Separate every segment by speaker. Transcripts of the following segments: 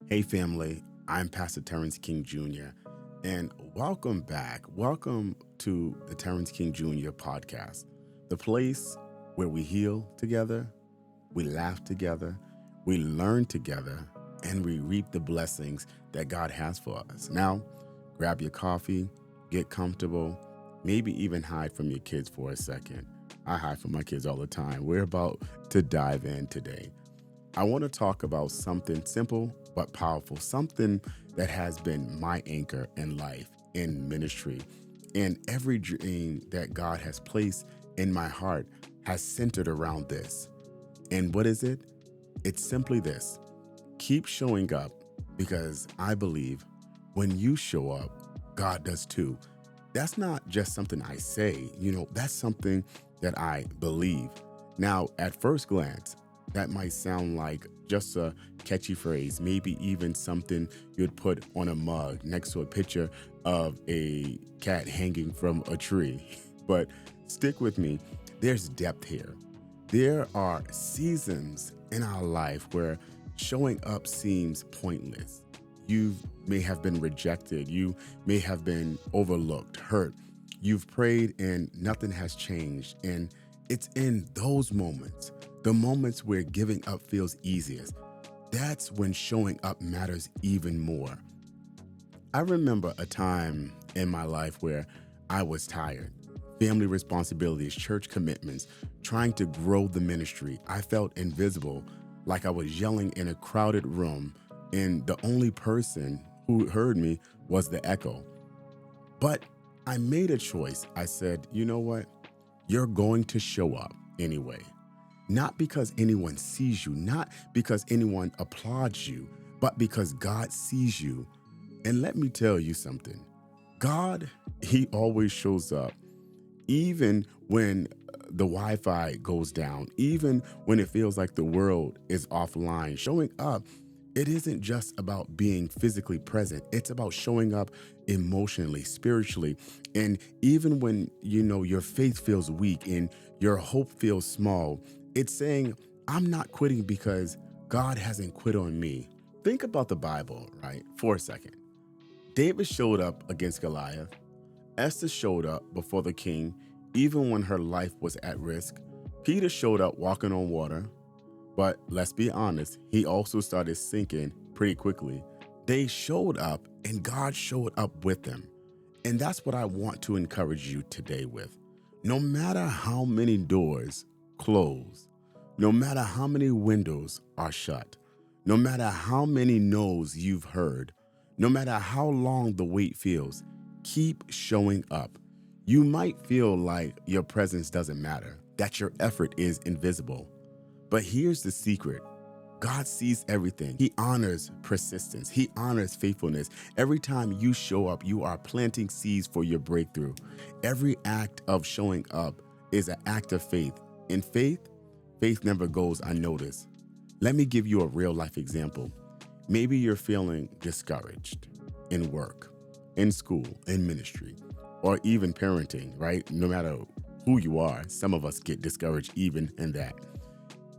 Speaker 1: Hey, family, I'm Pastor Tarrance King Jr., and welcome back. Welcome to the Tarrance King Jr. podcast, the place where we heal together, we laugh together, we learn together, and we reap the blessings that God has for us. Now, grab your coffee, get comfortable, maybe even hide from your kids for a second. I hide from my kids all the time. We're about to dive in today. I want to talk about something simple but powerful, something that has been my anchor in life, in ministry, and every dream that God has placed in my heart has centered around this. And what is it? It's simply this: keep showing up, because I believe when you show up, God does too. That's not just something I say, that's something that I believe. Now, at first glance, that might sound like just a catchy phrase, maybe even something you'd put on a mug next to a picture of a cat hanging from a tree. But stick with me, there's depth here. There are seasons in our life where showing up seems pointless. You may have been rejected, you may have been overlooked, hurt. You've prayed and nothing has changed. And it's in those moments, the moments where giving up feels easiest, that's when showing up matters even more. I remember a time in my life where I was tired. Family responsibilities, church commitments, trying to grow the ministry. I felt invisible, like I was yelling in a crowded room, and the only person who heard me was the echo. But I made a choice. I said, you know what? You're going to show up anyway. Not because anyone sees you, not because anyone applauds you, but because God sees you. And let me tell you something. God, He always shows up, even when the Wi-Fi goes down, even when it feels like the world is offline. Showing up, it isn't just about being physically present. It's about showing up emotionally, spiritually. And even when, your faith feels weak and your hope feels small, it's saying, I'm not quitting because God hasn't quit on me. Think about the Bible, right? For a second. David showed up against Goliath. Esther showed up before the king, even when her life was at risk. Peter showed up walking on water. But let's be honest, he also started sinking pretty quickly. They showed up and God showed up with them. And that's what I want to encourage you today with. No matter how many doors close, no matter how many windows are shut, no matter how many no's you've heard, no matter how long the wait feels, keep showing up. You might feel like your presence doesn't matter, that your effort is invisible. But here's the secret. God sees everything. He honors persistence. He honors faithfulness. Every time you show up, you are planting seeds for your breakthrough. Every act of showing up is an act of faith. In faith, faith never goes unnoticed. Let me give you a real life example. Maybe you're feeling discouraged in work, in school, in ministry, or even parenting, right? No matter who you are, some of us get discouraged even in that.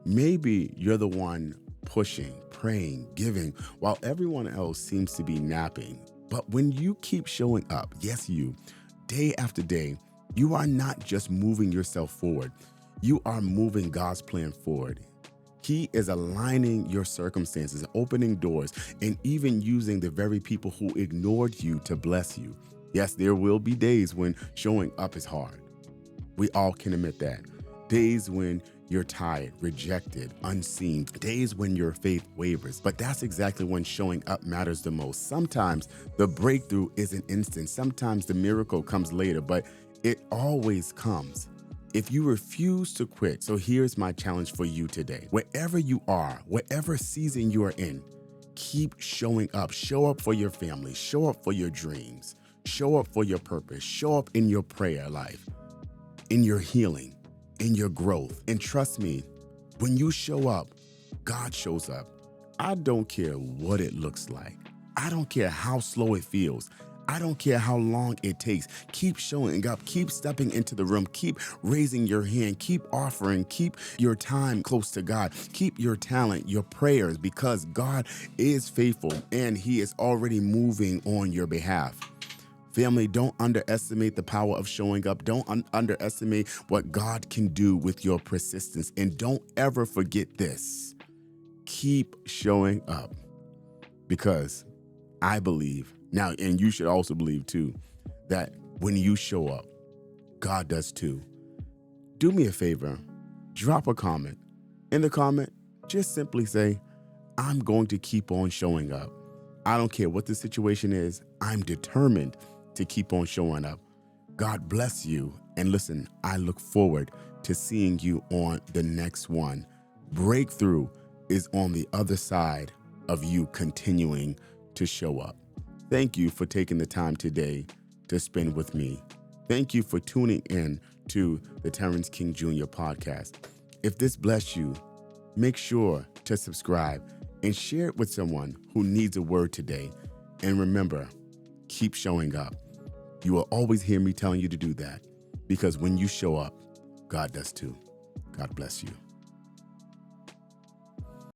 Speaker 1: Maybe you're the one pushing, praying, giving, while everyone else seems to be napping. But when you keep showing up, yes, you, day after day, you are not just moving yourself forward, you are moving God's plan forward. He is aligning your circumstances, opening doors, and even using the very people who ignored you to bless you. Yes, there will be days when showing up is hard. We all can admit that. Days when you're tired, rejected, unseen, days when your faith wavers. But that's exactly when showing up matters the most. Sometimes the breakthrough isn't instant. Sometimes the miracle comes later, but it always comes if you refuse to quit. So here's my challenge for you today. Wherever you are, whatever season you are in, keep showing up. Show up for your family. Show up for your dreams. Show up for your purpose. Show up in your prayer life, in your healing, in your growth. And trust me, when you show up, God shows up. I don't care what it looks like. I don't care how slow it feels. I don't care how long it takes. Keep showing up. Keep stepping into the room. Keep raising your hand. Keep offering. Keep your time close to God. Keep your talent, your prayers, because God is faithful and He is already moving on your behalf. Family, don't underestimate the power of showing up. Don't underestimate what God can do with your persistence. And don't ever forget this. Keep showing up, because I believe now, and you should also believe too, that when you show up, God does too. Do me a favor, drop a comment. In the comment, just simply say, I'm going to keep on showing up. I don't care what the situation is. I'm determined to keep on showing up. God bless you. And listen, I look forward to seeing you on the next one. Breakthrough is on the other side of you continuing to show up. Thank you for taking the time today to spend with me. Thank you for tuning in to the Tarrance King Jr. podcast. If this blessed you, make sure to subscribe and share it with someone who needs a word today. And remember, keep showing up. You will always hear me telling you to do that, because when you show up, God does too. God bless you.